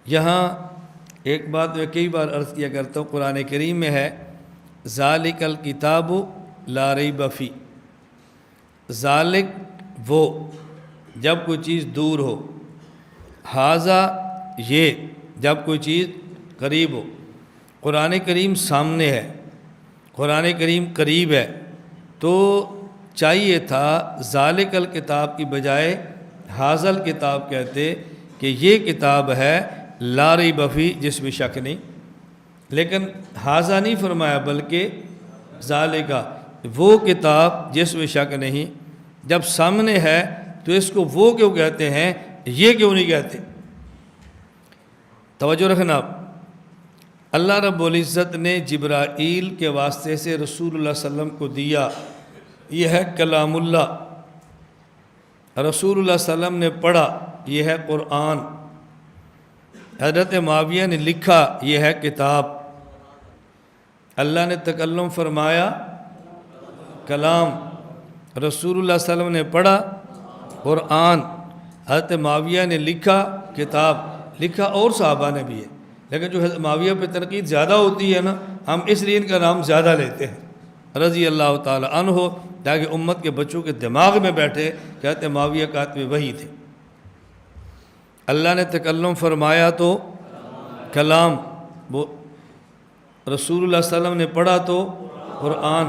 یہاں ایک بات میں کئی بار عرض کیا کرتا ہوں، قرآن کریم میں ہے ذالک الکتاب لا ریب فی، ذالک وہ جب کوئی چیز دور ہو، ھذا یہ جب کوئی چیز قریب ہو۔ قرآن کریم سامنے ہے، قرآن کریم قریب ہے، تو چاہیے تھا ذالک الکتاب کی بجائے ھذا الکتاب کہتے کہ یہ کتاب ہے لا ریب فی، جس میں شک نہیں، لیکن ھذا نہیں فرمایا بلکہ ذالک وہ کتاب جس میں شک نہیں۔ جب سامنے ہے تو اس کو وہ کیوں کہتے ہیں، یہ کیوں نہیں کہتے؟ توجہ رکھنا، اللہ رب العزت نے جبرائیل کے واسطے سے رسول اللہ صلی اللہ علیہ وسلم کو دیا، یہ ہے کلام اللہ، رسول اللہ صلی اللہ علیہ وسلم نے پڑھا، یہ ہے قرآن، حضرت معاویہ نے لکھا، یہ ہے کتاب، اللہ نے تکلم فرمایا کلام، رسول اللہ صلی اللہ علیہ وسلم نے پڑھا قرآن، حضرت معاویہ نے لکھا کتاب، لکھا اور صحابہ نے بھی ہے، لیکن جو حضرت معاویہ پہ تنقید زیادہ ہوتی ہے نا، ہم اس لیے ان کا نام زیادہ لیتے ہیں رضی اللہ تعالی عنہ، تاکہ امت کے بچوں کے دماغ میں بیٹھے کہتے معاویہ کاتب وحی تھے۔ اللہ نے تکلم فرمایا تو کلام، وہ رسول اللہ صلی اللہ علیہ وسلم نے پڑھا تو قرآن،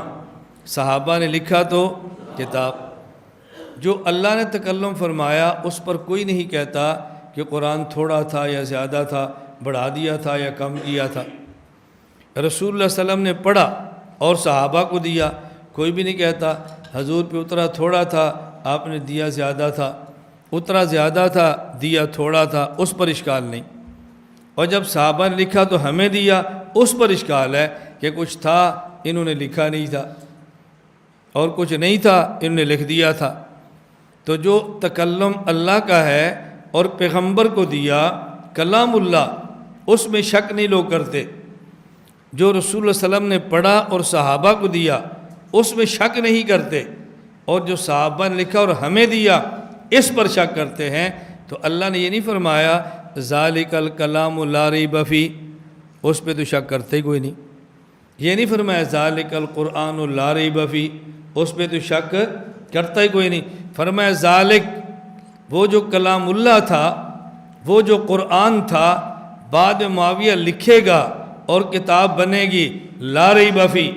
صحابہ نے لکھا تو کتاب۔ جو اللہ نے تکلم فرمایا اس پر کوئی نہیں کہتا کہ قرآن تھوڑا تھا یا زیادہ تھا، بڑھا دیا تھا یا کم کیا تھا۔ رسول اللہ صلی اللہ علیہ وسلم نے پڑھا اور صحابہ کو دیا، کوئی بھی نہیں کہتا حضور پہ اترا تھوڑا تھا، آپ نے دیا زیادہ تھا، اترا زیادہ تھا دیا تھوڑا تھا، اس پر اشکال نہیں۔ اور جب صحابہ نے لکھا تو ہمیں دیا، اس پر اشکال ہے کہ کچھ تھا انہوں نے لکھا نہیں تھا، اور کچھ نہیں تھا انہوں نے لکھ دیا تھا۔ تو جو تکلم اللہ کا ہے اور پیغمبر کو دیا کلام اللہ، اس میں شک نہیں لوگ کرتے۔ جو رسول اللہ صلی اللہ علیہ وسلم نے پڑھا اور صحابہ کو دیا اس میں شک نہیں کرتے، اور جو صحابہ نے لکھا اور ہمیں دیا اس پر شک کرتے ہیں۔ تو اللہ نے یہ نہیں فرمایا ذالک الکلام لا ریب فی، اس پہ تو شک کرتے ہی کوئی نہیں۔ یہ نہیں فرمایا ذالک القرآن لا ریب فی، اس پہ تو شک کرتا ہی کوئی نہیں۔ فرمایا ذالک وہ جو کلام اللہ تھا، وہ جو قرآن تھا، بعد میں معاویہ لکھے گا اور کتاب بنے گی لا ریب فی۔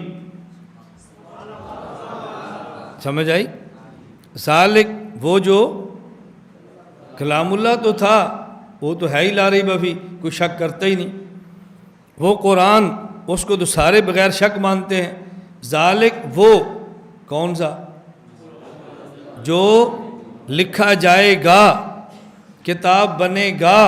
سمجھ آئی؟ ذالک وہ جو کلام اللہ تو تھا وہ تو ہے ہی لا ریب فی، کوئی شک کرتا ہی نہیں۔ وہ قرآن، اس کو تو سارے بغیر شک مانتے ہیں۔ ذالک وہ کون سا؟ جو لکھا جائے گا، کتاب بنے گا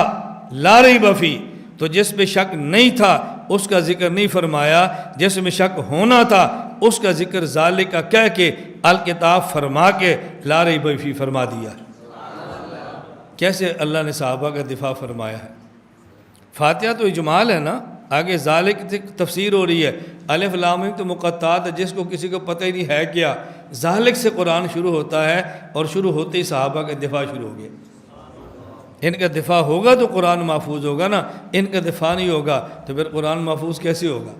لا ریب فی، تو جس پہ شک نہیں تھا اس کا ذکر نہیں فرمایا، جس میں شک ہونا تھا اس کا ذکر ذالک کا کہہ کے الکتاب فرما کے لا ریب فی فرما دیا۔ کیسے اللہ نے صحابہ کا دفاع فرمایا ہے۔ فاتحہ تو اجمال ہے نا، آگے ذالک سے تفسیر ہو رہی ہے، الف لام میم تو مقطعات ہے، جس کو کسی کو پتہ ہی نہیں ہے کیا، ذالک سے قرآن شروع ہوتا ہے، اور شروع ہوتے ہی صحابہ کا دفاع شروع ہو گیا۔ ان کا دفاع ہوگا تو قرآن محفوظ ہوگا نا، ان کا دفاع نہیں ہوگا تو پھر قرآن محفوظ کیسے ہوگا؟